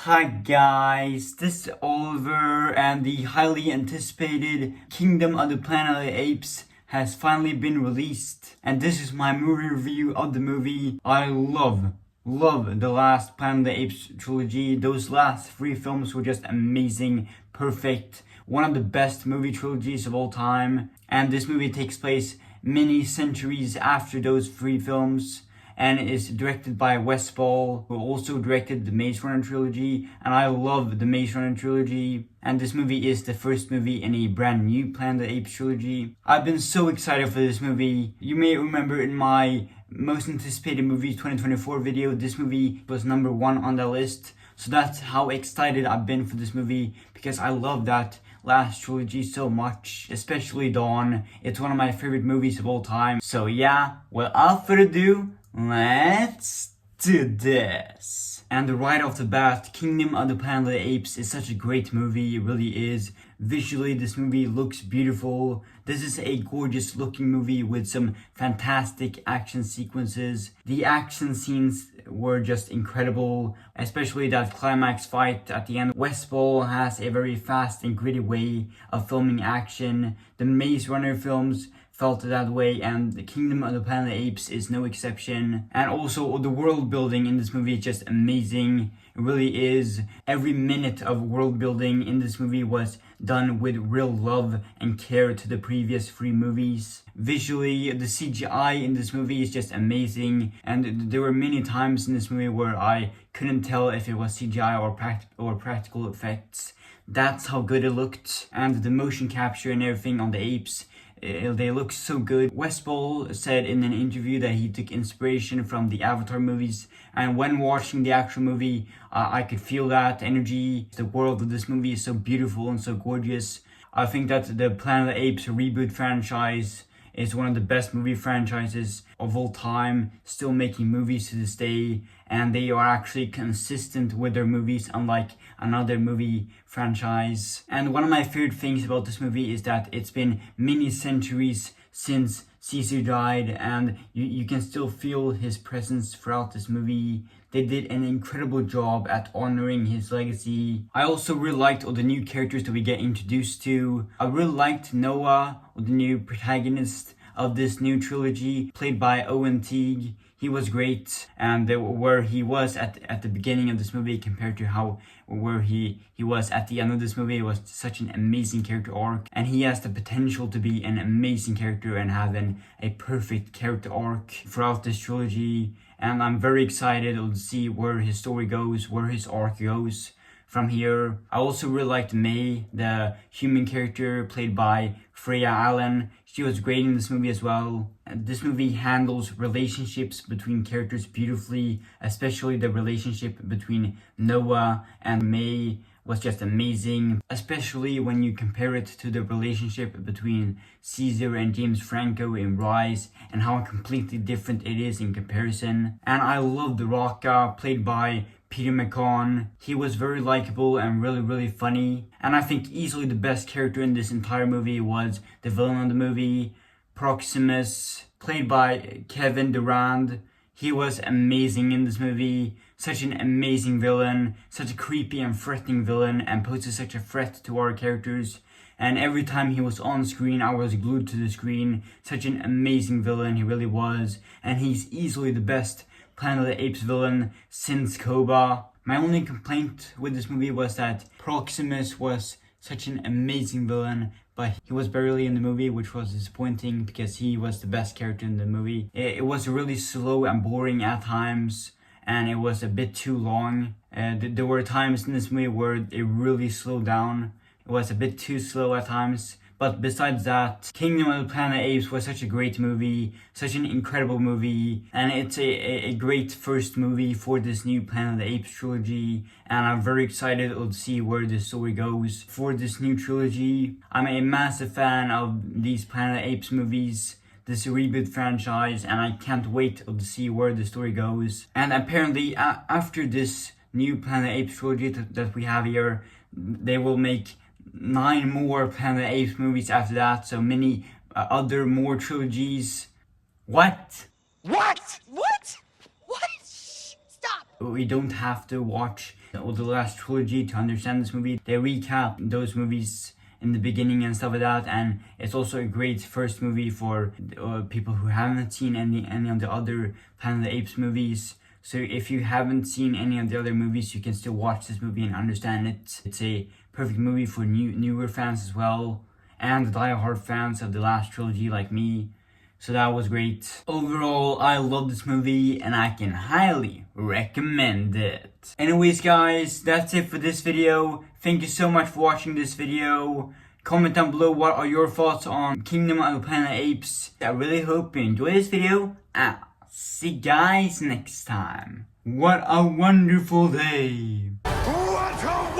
Hi guys, this is Oliver, and the highly anticipated Kingdom of the Planet of the Apes has finally been released. And this is my movie review of the movie. I love the last Planet of the Apes trilogy. Those last three films were just amazing, perfect, one of the best movie trilogies of all time. And this movie takes place many centuries after those three films, and is directed by Wes Ball, who also directed the Maze Runner Trilogy, and I love the Maze Runner Trilogy. And this movie is the first movie in a brand new Planet of the Apes trilogy. I've been so excited for this movie. You may remember in my most anticipated movies 2024 video, this movie was number one on the list. So that's how excited I've been for this movie, because I love that last trilogy so much, especially Dawn. It's one of my favorite movies of all time. So yeah, without further ado, let's do this. And right off the bat, Kingdom of the Planet of the Apes is such a great movie. It really is. Visually, this movie looks beautiful. This is a gorgeous looking movie with some fantastic action sequences. The action scenes were just incredible, especially that climax fight at the end. Wes Ball has a very fast and gritty way of filming action. The Maze Runner films felt that way, and the Kingdom of the Planet of the Apes is no exception. And also, the world building in this movie is just amazing. It really is. Every minute of world building in this movie was done with real love and care to the previous three movies. Visually, the CGI in this movie is just amazing, and there were many times in this movie where I couldn't tell if it was CGI or practical effects. That's how good it looked. And the motion capture and everything on the apes, they look so good. Wes Ball said in an interview that he took inspiration from the Avatar movies, and when watching the actual movie, I could feel that energy. The world of this movie is so beautiful and so gorgeous. I think that the Planet of the Apes reboot franchise is one of the best movie franchises of all time, still making movies to this day, and they are actually consistent with their movies, unlike another movie franchise. And one of my favorite things about this movie is that it's been many centuries since Caesar died, and you can still feel his presence throughout this movie. They did an incredible job at honoring his legacy. I also really liked all the new characters that we get introduced to. I really liked Noah, the new protagonist of this new trilogy, played by Owen Teague. He was great, and where he was at the beginning of this movie compared to where he was at the end of this movie, it was such an amazing character arc, and he has the potential to be an amazing character and have a perfect character arc throughout this trilogy. And I'm very excited to see where his story goes, where his arc goes from here. I also really liked May, the human character played by Freya Allen. She was great in this movie as well. This movie handles relationships between characters beautifully, especially the relationship between Noah and May was just amazing, especially when you compare it to the relationship between Caesar and James Franco in Rise, and how completely different it is in comparison. And I love The Rock, played by Peter McCann. He was very likable and really funny. And I think easily the best character in this entire movie was the villain of the movie, Proximus, played by Kevin Durand. He was amazing in this movie. Such an amazing villain, such a creepy and threatening villain, and poses such a threat to our characters. And every time he was on screen, I was glued to the screen. Such an amazing villain, he really was. And he's easily the best Planet of the Apes villain since Koba. My only complaint with this movie was that Proximus was such an amazing villain, but he was barely in the movie, which was disappointing because he was the best character in the movie. It was really slow and boring at times, and it was a bit too long. There were times in this movie where it really slowed down. It was a bit too slow at times. But besides that, Kingdom of the Planet of the Apes was such a great movie, such an incredible movie, and it's a great first movie for this new Planet of the Apes trilogy, and I'm very excited to see where the story goes for this new trilogy. I'm a massive fan of these Planet of the Apes movies, this reboot franchise, and I can't wait to see where the story goes. And apparently, after this new Planet of the Apes trilogy that we have here, they will make 9 more Planet of the Apes movies after that, so many other more trilogies. What? What? What? What? Shh, stop. We don't have to watch the last trilogy to understand this movie. They recap those movies in the beginning and stuff like that, and it's also a great first movie for people who haven't seen any of the other Planet of the Apes movies. So if you haven't seen any of the other movies, you can still watch this movie and understand it. It's a perfect movie for newer fans as well, and the die-hard fans of the last trilogy like me. So that was great. Overall, I love this movie and I can highly recommend it. Anyways guys, that's it for this video. Thank you so much for watching this video. Comment down below what are your thoughts on Kingdom of the Planet of the Apes. I really hope you enjoyed this video. I'll see you guys next time. What a wonderful day. What a